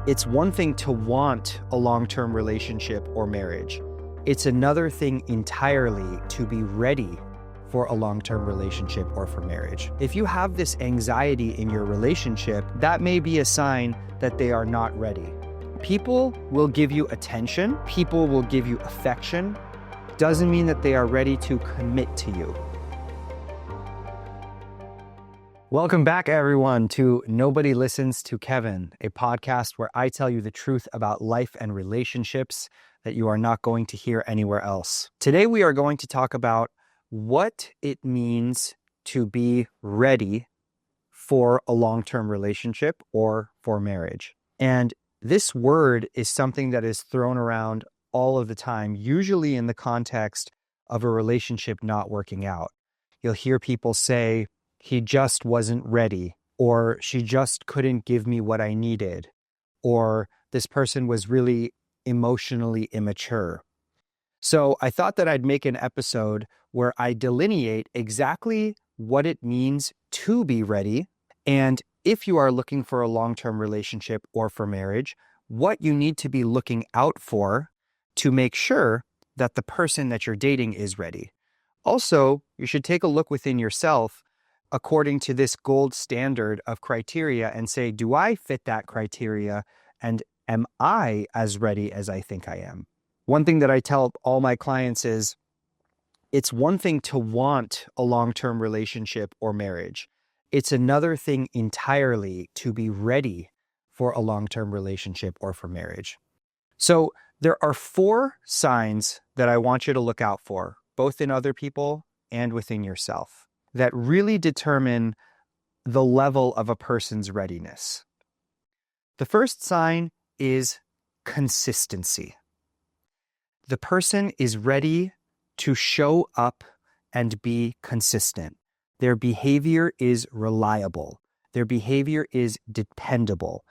It's one thing to want a long-term relationship or marriage. It's another thing entirely to be ready for a long-term relationship or for marriage. If you have this anxiety in your relationship, that may be a sign that they are not ready. People will give you attention, people will give you affection, doesn't mean that they are ready to commit to you. Welcome back, everyone, to Nobody Listens to Kevin, a podcast where I tell you the truth about life and relationships that you are not going to hear anywhere else. Today, we are going to talk about what it means to be ready for a long-term relationship or for marriage. And this word is something that is thrown around all of the time, usually in the context of a relationship not working out. You'll hear people say, he just wasn't ready, or she just couldn't give me what I needed, or this person was really emotionally immature. So I thought that I'd make an episode where I delineate exactly what it means to be ready, and if you are looking for a long-term relationship or for marriage, what you need to be looking out for to make sure that the person that you're dating is ready. Also, you should take a look within yourself according to this gold standard of criteria and say, do I fit that criteria? And am I as ready as I think I am? One thing that I tell all my clients is, it's one thing to want a long-term relationship or marriage. It's another thing entirely to be ready for a long-term relationship or for marriage. So there are 4 signs that I want you to look out for, both in other people and within yourself, that really determine the level of a person's readiness. The first sign is consistency. The person is ready to show up and be consistent. Their behavior is reliable. Their behavior is dependable.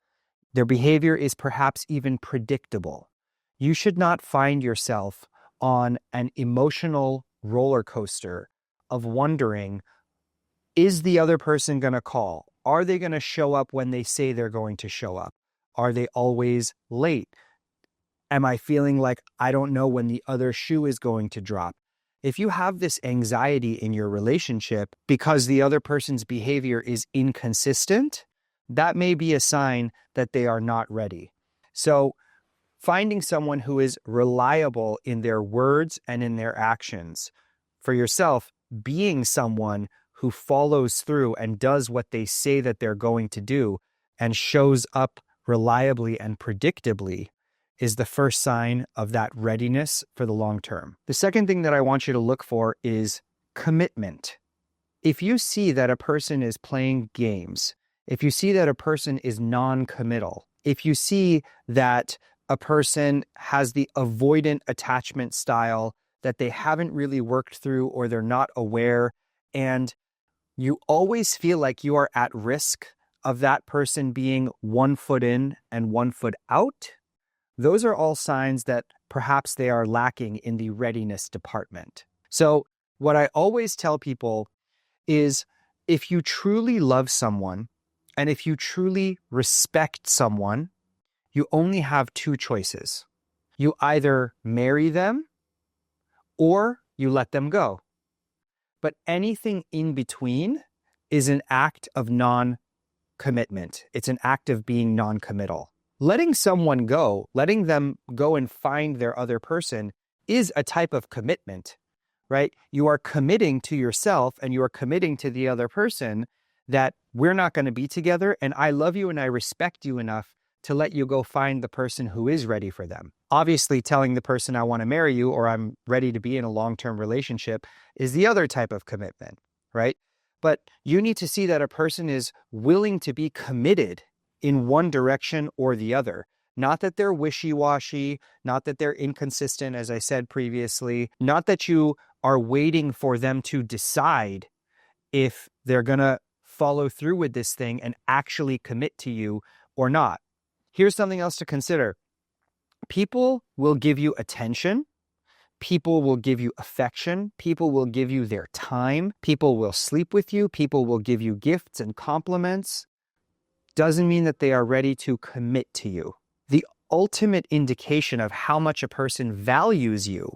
Their behavior is perhaps even predictable. You should not find yourself on an emotional roller coaster of wondering, is the other person going to call? Are they going to show up when they say they're going to show up? Are they always late? Am I feeling like I don't know when the other shoe is going to drop? If you have this anxiety in your relationship because the other person's behavior is inconsistent, that may be a sign that they are not ready. So finding someone who is reliable in their words and in their actions, for yourself, being someone who follows through and does what they say that they're going to do and shows up reliably and predictably is the first sign of that readiness for the long term. The second thing that I want you to look for is commitment. If you see that a person is playing games, if you see that a person is non-committal, if you see that a person has the avoidant attachment style that they haven't really worked through or they're not aware, and you always feel like you are at risk of that person being 1 foot in and 1 foot out, those are all signs that perhaps they are lacking in the readiness department. So what I always tell people is, if you truly love someone and if you truly respect someone, you only have 2 choices. You either marry them or you let them go. But anything in between is an act of non-commitment. It's an act of being non-committal. Letting someone go, letting them go and find their other person is a type of commitment, right? You are committing to yourself and you are committing to the other person that we're not going to be together, and I love you and I respect you enough to let you go find the person who is ready for them. Obviously, telling the person I want to marry you or I'm ready to be in a long-term relationship is the other type of commitment, right? But you need to see that a person is willing to be committed in one direction or the other. Not that they're wishy-washy, not that they're inconsistent, as I said previously, not that you are waiting for them to decide if they're going to follow through with this thing and actually commit to you or not. Here's something else to consider. People will give you attention. People will give you affection. People will give you their time. People will sleep with you. People will give you gifts and compliments. Doesn't mean that they are ready to commit to you. The ultimate indication of how much a person values you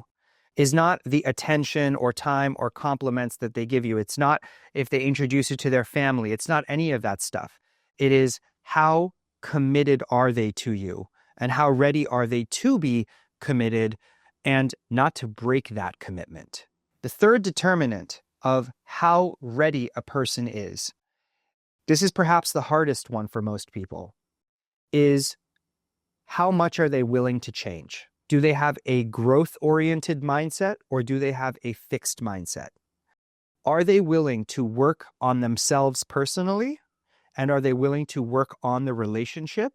is not the attention or time or compliments that they give you. It's not if they introduce you to their family. It's not any of that stuff. It is how committed are they to you and how ready are they to be committed and not to break that commitment. The third determinant of how ready a person is, this is perhaps the hardest one for most people, is how much are they willing to change? Do they have a growth-oriented mindset or do they have a fixed mindset? Are they willing to work on themselves personally? And are they willing to work on the relationship?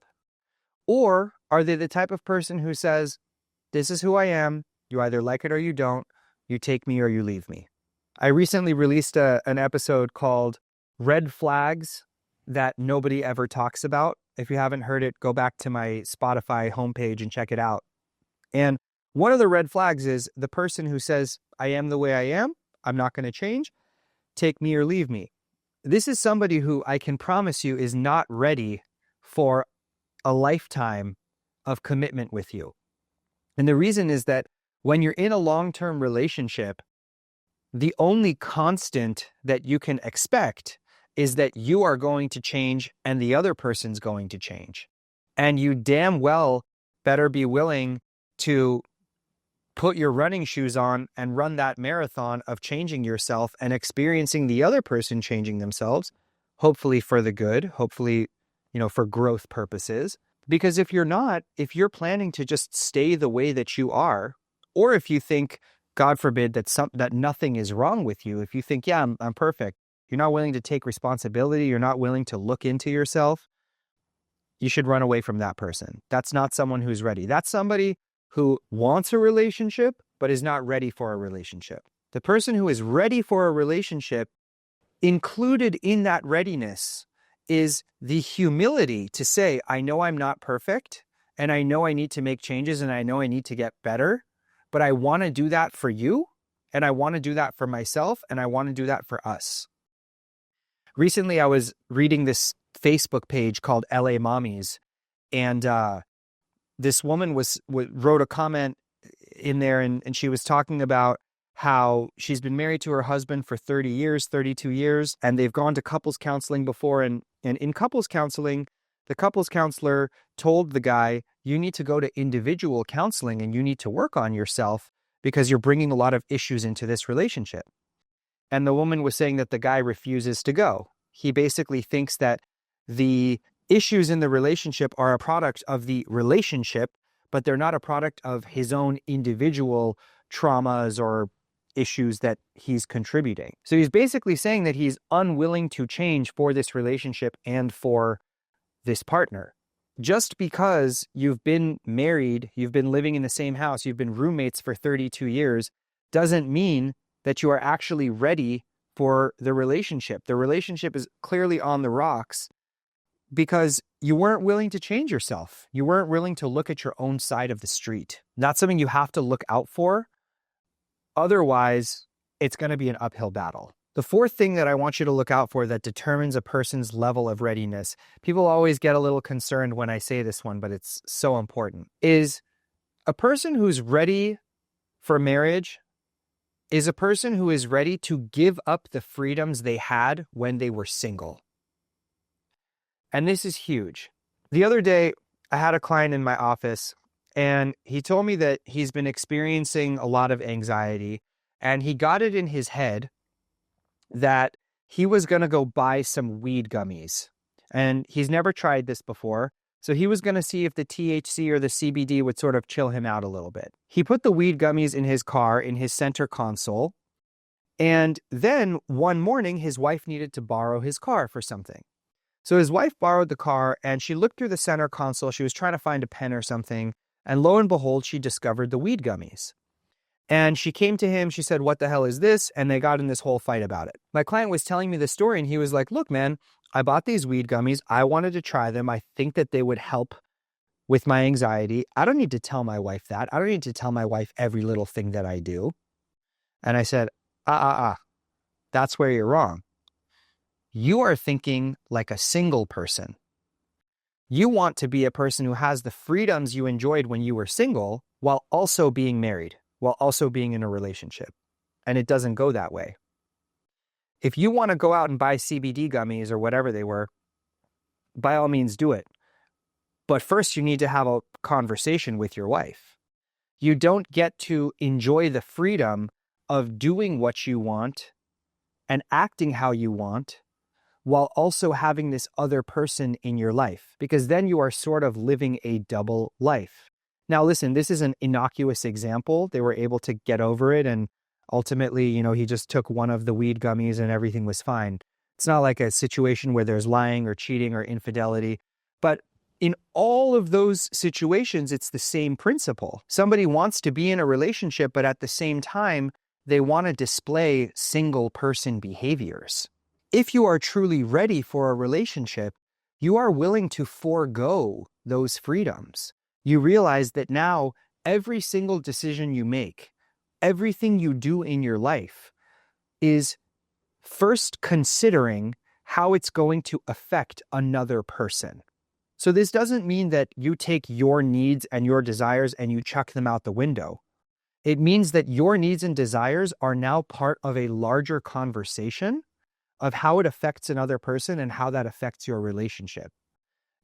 Or are they the type of person who says, this is who I am, you either like it or you don't, you take me or you leave me? I recently released an episode called Red Flags That Nobody Ever Talks About. If you haven't heard it, go back to my Spotify homepage and check it out. And one of the red flags is the person who says, I am the way I am, I'm not going to change, take me or leave me. This is somebody who I can promise you is not ready for a lifetime of commitment with you. And the reason is that when you're in a long-term relationship, the only constant that you can expect is that you are going to change and the other person's going to change. And you damn well better be willing to put your running shoes on and run that marathon of changing yourself and experiencing the other person changing themselves, hopefully for the good, hopefully, for growth purposes. Because if you're not, if you're planning to just stay the way that you are, or if you think, God forbid, that nothing is wrong with you, if you think, yeah, I'm perfect, you're not willing to take responsibility, you're not willing to look into yourself, you should run away from that person. That's not someone who's ready. That's somebody who wants a relationship, but is not ready for a relationship. The person who is ready for a relationship, included in that readiness is the humility to say, I know I'm not perfect, and I know I need to make changes, and I know I need to get better, but I want to do that for you, and I want to do that for myself, and I want to do that for us. Recently, I was reading this Facebook page called LA Mommies, and this woman wrote a comment in there, and she was talking about how she's been married to her husband for 30 years, 32 years, and they've gone to couples counseling before. And in couples counseling, the couples counselor told the guy, you need to go to individual counseling and you need to work on yourself because you're bringing a lot of issues into this relationship. And the woman was saying that the guy refuses to go. He basically thinks that the issues in the relationship are a product of the relationship, but they're not a product of his own individual traumas or issues that he's contributing. So he's basically saying that he's unwilling to change for this relationship and for this partner. Just because you've been married, you've been living in the same house, you've been roommates for 32 years, doesn't mean that you are actually ready for the relationship. The relationship is clearly on the rocks because you weren't willing to change yourself. You weren't willing to look at your own side of the street. That's something you have to look out for. Otherwise, it's going to be an uphill battle. The fourth thing that I want you to look out for that determines a person's level of readiness, people always get a little concerned when I say this one, but it's so important, is a person who's ready for marriage is a person who is ready to give up the freedoms they had when they were single. And this is huge. The other day, I had a client in my office, and he told me that he's been experiencing a lot of anxiety, and he got it in his head that he was going to go buy some weed gummies. And he's never tried this before, so he was going to see if the THC or the CBD would sort of chill him out a little bit. He put the weed gummies in his car, in his center console, and then one morning, his wife needed to borrow his car for something. So his wife borrowed the car, and she looked through the center console. She was trying to find a pen or something, and lo and behold, she discovered the weed gummies. And she came to him, she said, what the hell is this? And they got in this whole fight about it. My client was telling me the story, and he was like, look, man, I bought these weed gummies. I wanted to try them. I think that they would help with my anxiety. I don't need to tell my wife that. I don't need to tell my wife every little thing that I do. And I said, that's where you're wrong. You are thinking like a single person. You want to be a person who has the freedoms you enjoyed when you were single while also being married, while also being in a relationship. And it doesn't go that way. If you want to go out and buy CBD gummies or whatever they were, by all means do it. But first you need to have a conversation with your wife. You don't get to enjoy the freedom of doing what you want and acting how you want while also having this other person in your life, because then you are sort of living a double life. Now, listen, this is an innocuous example. They were able to get over it, and ultimately, he just took one of the weed gummies and everything was fine. It's not like a situation where there's lying or cheating or infidelity, but in all of those situations, it's the same principle. Somebody wants to be in a relationship, but at the same time, they want to display single person behaviors. If you are truly ready for a relationship, you are willing to forego those freedoms. You realize that now every single decision you make, everything you do in your life is first considering how it's going to affect another person. So this doesn't mean that you take your needs and your desires and you chuck them out the window. It means that your needs and desires are now part of a larger conversation of how it affects another person and how that affects your relationship.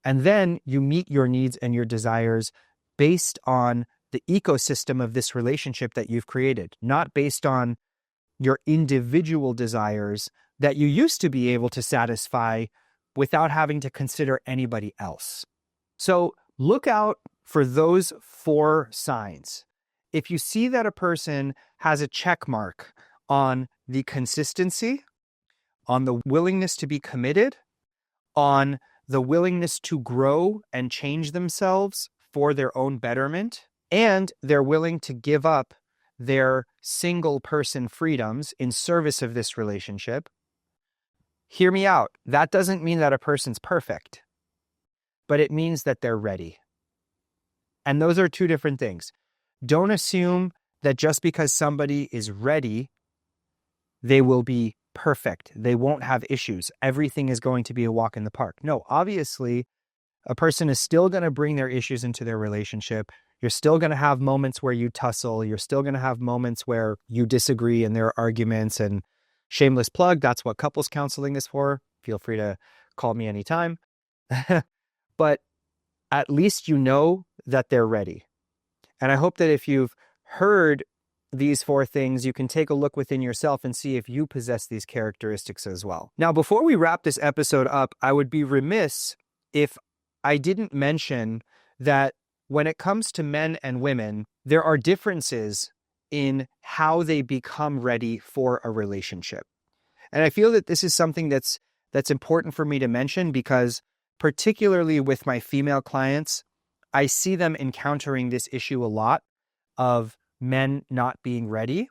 And then you meet your needs and your desires based on the ecosystem of this relationship that you've created, not based on your individual desires that you used to be able to satisfy without having to consider anybody else. So look out for those 4 signs. If you see that a person has a check mark on the consistency, on the willingness to be committed, on the willingness to grow and change themselves for their own betterment, and they're willing to give up their single person freedoms in service of this relationship, hear me out. That doesn't mean that a person's perfect, but it means that they're ready. And those are 2 different things. Don't assume that just because somebody is ready, they will be perfect. They won't have issues. Everything is going to be a walk in the park. No, obviously, a person is still going to bring their issues into their relationship. You're still going to have moments where you tussle. You're still going to have moments where you disagree and there are arguments. And shameless plug, that's what couples counseling is for. Feel free to call me anytime. But at least you know that they're ready. And I hope that if you've heard these 4 things, you can take a look within yourself and see if you possess these characteristics as well. Now, before we wrap this episode up, I would be remiss if I didn't mention that when it comes to men and women, there are differences in how they become ready for a relationship. And I feel that this is something that's important for me to mention because particularly with my female clients, I see them encountering this issue a lot of men not being ready.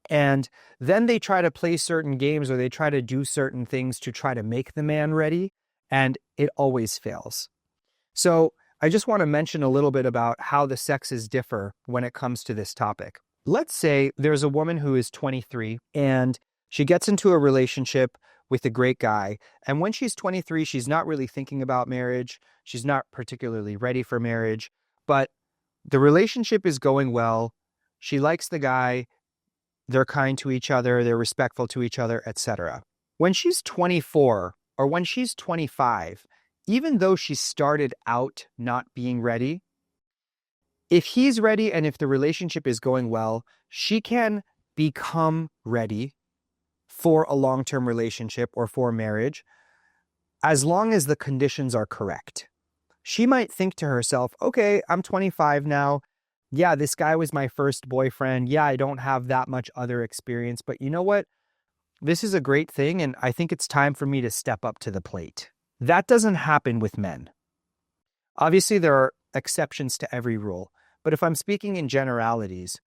And then they try to play certain games or they try to do certain things to try to make the man ready, and it always fails. So I just want to mention a little bit about how the sexes differ when it comes to this topic. Let's say there's a woman who is 23 and she gets into a relationship with a great guy. And when she's 23, she's not really thinking about marriage. She's not particularly ready for marriage, but the relationship is going well. She likes the guy. They're kind to each other. They're respectful to each other, etc. When she's 24 or when she's 25, even though she started out not being ready, if he's ready and if the relationship is going well, she can become ready for a long-term relationship or for marriage as long as the conditions are correct. She might think to herself, okay, I'm 25 now. Yeah, this guy was my first boyfriend. Yeah, I don't have that much other experience, but you know what? This is a great thing, and I think it's time for me to step up to the plate. That doesn't happen with men. Obviously, there are exceptions to every rule, but if I'm speaking in generalities,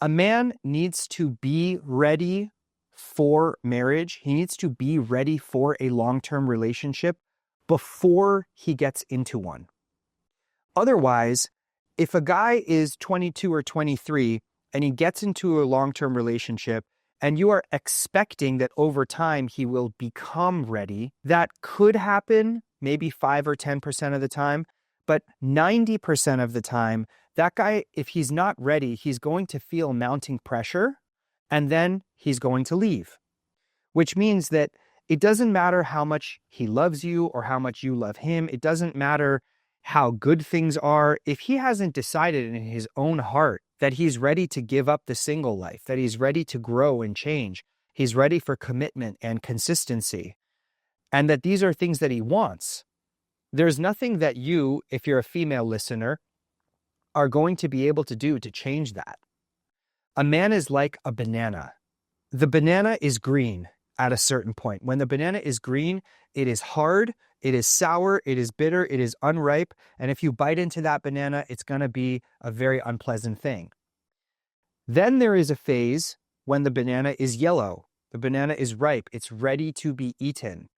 a man needs to be ready for marriage. He needs to be ready for a long-term relationship before he gets into one. Otherwise, if a guy is 22 or 23 and he gets into a long-term relationship and you are expecting that over time he will become ready, that could happen maybe 5 or 10% of the time, but 90% of the time, that guy, if he's not ready, he's going to feel mounting pressure, and then he's going to leave, which means that it doesn't matter how much he loves you or how much you love him. It doesn't matter how good things are. If he hasn't decided in his own heart that he's ready to give up the single life, that he's ready to grow and change, he's ready for commitment and consistency, and that these are things that he wants, there's nothing that you, if you're a female listener, are going to be able to do to change that. A man is like a banana. The banana is green at a certain point. When the banana is green, it is hard, it is sour, it is bitter, it is unripe, and if you bite into that banana, it's going to be a very unpleasant thing. Then there is a phase when the banana is yellow. The banana is ripe, it's ready to be eaten.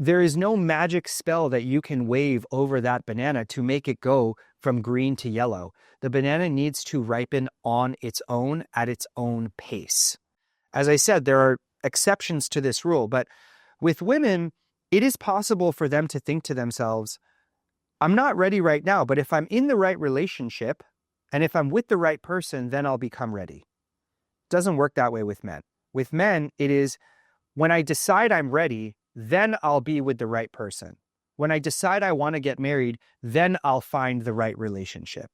There is no magic spell that you can wave over that banana to make it go from green to yellow. The banana needs to ripen on its own at its own pace. As I said, there are exceptions to this rule, but with women, it is possible for them to think to themselves, I'm not ready right now, but if I'm in the right relationship and if I'm with the right person, then I'll become ready. It doesn't work that way with men. With men, it is when I decide I'm ready, then I'll be with the right person. When I decide I want to get married, then I'll find the right relationship.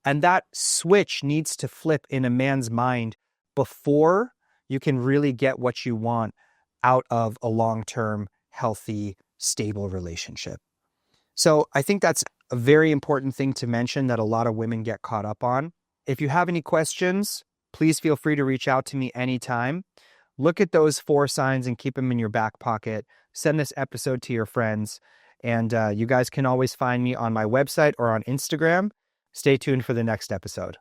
And that switch needs to flip in a man's mind before you can really get what you want out of a long-term, healthy, stable relationship. So I think that's a very important thing to mention that a lot of women get caught up on. If you have any questions, please feel free to reach out to me anytime. Look at those 4 signs and keep them in your back pocket. Send this episode to your friends. And you guys can always find me on my website or on Instagram. Stay tuned for the next episode.